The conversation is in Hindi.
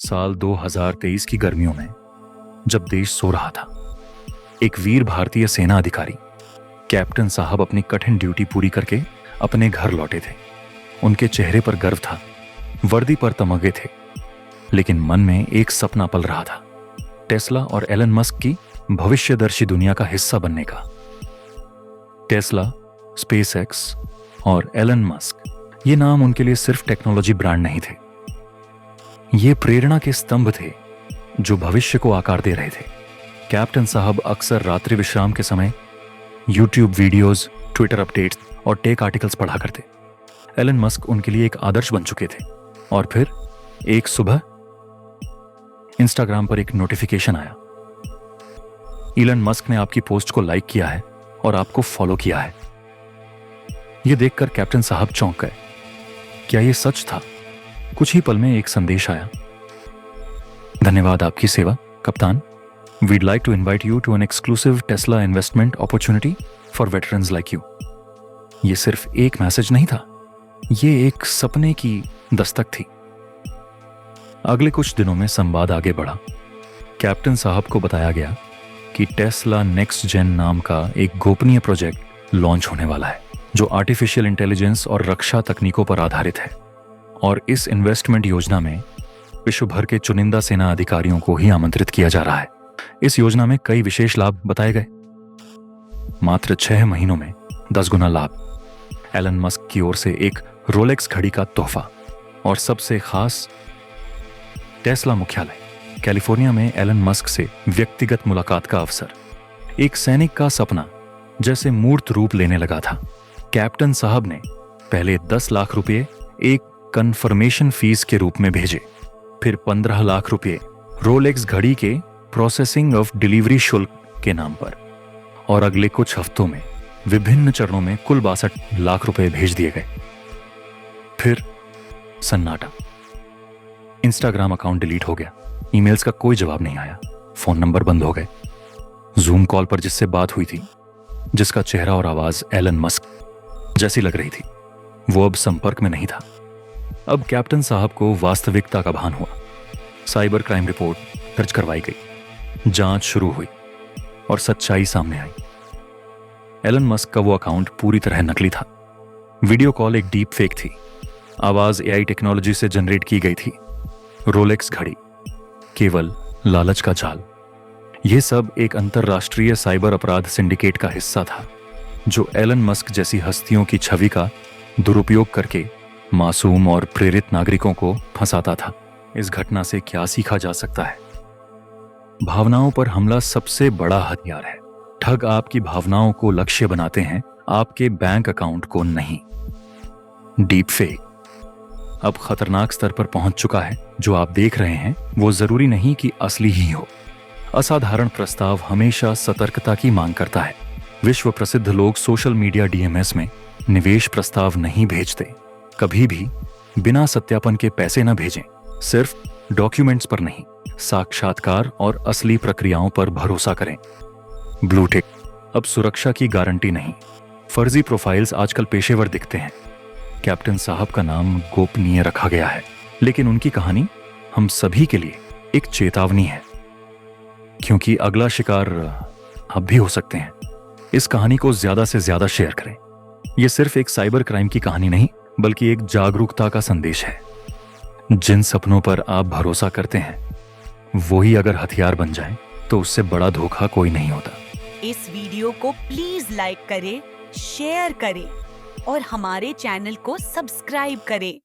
साल 2023 की गर्मियों में जब देश सो रहा था, एक वीर भारतीय सेना अधिकारी कैप्टन साहब अपनी कठिन ड्यूटी पूरी करके अपने घर लौटे थे। उनके चेहरे पर गर्व था, वर्दी पर तमगे थे, लेकिन मन में एक सपना पल रहा था, टेस्ला और एलन मस्क की भविष्यदर्शी दुनिया का हिस्सा बनने का। टेस्ला, स्पेसएक्स और एलन मस्क, ये नाम उनके लिए सिर्फ टेक्नोलॉजी ब्रांड नहीं थे, ये प्रेरणा के स्तंभ थे जो भविष्य को आकार दे रहे थे। कैप्टन साहब अक्सर रात्रि विश्राम के समय यूट्यूब वीडियोस, ट्विटर अपडेट्स और टेक आर्टिकल्स पढ़ा करते। एलन मस्क उनके लिए एक आदर्श बन चुके थे। और फिर एक सुबह इंस्टाग्राम पर एक नोटिफिकेशन आया, एलन मस्क ने आपकी पोस्ट को लाइक किया है और आपको फॉलो किया है। यह देखकर कैप्टन साहब चौंक गए। क्या यह सच था? कुछ ही पल में एक संदेश आया, धन्यवाद आपकी सेवा कप्तान। We'd like to invite you to an exclusive Tesla investment opportunity for veterans like you. यह सिर्फ एक मैसेज नहीं था, यह एक सपने की दस्तक थी। अगले कुछ दिनों में संवाद आगे बढ़ा। कैप्टन साहब को बताया गया कि टेस्ला नेक्स्ट जेन नाम का एक गोपनीय प्रोजेक्ट लॉन्च होने वाला है, जो आर्टिफिशियल इंटेलिजेंस और रक्षा तकनीकों पर आधारित है। और इस इन्वेस्टमेंट योजना में विश्व भर के चुनिंदा सेना अधिकारियों को ही आमंत्रित किया जा रहा है। इस योजना में कई विशेष लाभ बताए गए। मात्र 6 महीनों में 10 गुना लाभ, एलन मस्क की ओर से एक रोलेक्स घड़ी का तोहफा, और सबसे खास टेस्ला मुख्यालय कैलिफोर्निया में एलन मस्क से व्यक्तिगत मुलाकात का अवसर। एक सैनिक का सपना जैसे मूर्त रूप लेने लगा था। कैप्टन साहब ने पहले 10 लाख रुपए एक कन्फर्मेशन फीस के रूप में भेजे, फिर 15 लाख रुपए रोलेक्स घड़ी के प्रोसेसिंग ऑफ डिलीवरी शुल्क के नाम पर, और अगले कुछ हफ्तों में विभिन्न चरणों में कुल 62 लाख रुपए भेज दिए गए। फिर सन्नाटा। इंस्टाग्राम अकाउंट डिलीट हो गया, ईमेल्स का कोई जवाब नहीं आया, फोन नंबर बंद हो गए। जूम कॉल पर जिससे बात हुई थी, जिसका चेहरा और आवाज एलन मस्क जैसी लग रही थी, वो अब संपर्क में नहीं था। अब कैप्टन साहब को वास्तविकता का भान हुआ। साइबर क्राइम रिपोर्ट दर्ज करवाई गई, जांच शुरू हुई और सच्चाई सामने आई। एलन मस्क का वो अकाउंट पूरी तरह नकली था। वीडियो कॉल एक डीप फेक थी, आवाज एआई टेक्नोलॉजी से जनरेट की गई थी, रोलेक्स घड़ी केवल लालच का जाल। यह सब एक अंतरराष्ट्रीय साइबर अपराध सिंडिकेट का हिस्सा था, जो एलन मस्क जैसी हस्तियों की छवि का दुरुपयोग करके मासूम और प्रेरित नागरिकों को फंसाता था। इस घटना से क्या सीखा जा सकता है? भावनाओं पर हमला सबसे बड़ा हथियार है। ठग आपकी भावनाओं को लक्ष्य बनाते हैं, आपके बैंक अकाउंट को नहीं। डीप फेक अब खतरनाक स्तर पर पहुंच चुका है। जो आप देख रहे हैं वो जरूरी नहीं कि असली ही हो। असाधारण प्रस्ताव हमेशा सतर्कता की मांग करता है। विश्व प्रसिद्ध लोग सोशल मीडिया डीएमएस में निवेश प्रस्ताव नहीं भेजते। कभी भी बिना सत्यापन के पैसे न भेजें। सिर्फ डॉक्यूमेंट्स पर नहीं, साक्षात्कार और असली प्रक्रियाओं पर भरोसा करें। ब्लू टिक अब सुरक्षा की गारंटी नहीं। फर्जी प्रोफाइल्स आजकल पेशेवर दिखते हैं। कैप्टन साहब का नाम गोपनीय रखा गया है, लेकिन उनकी कहानी हम सभी के लिए एक चेतावनी है, क्योंकि अगला शिकार आप भी हो सकते हैं। इस कहानी को ज्यादा से ज्यादा शेयर करें। यह सिर्फ एक साइबर क्राइम की कहानी नहीं, बल्कि एक जागरूकता का संदेश है। जिन सपनों पर आप भरोसा करते हैं, वही अगर हथियार बन जाएं, तो उससे बड़ा धोखा कोई नहीं होता। इस वीडियो को प्लीज लाइक करें, शेयर करें और हमारे चैनल को सब्सक्राइब करें।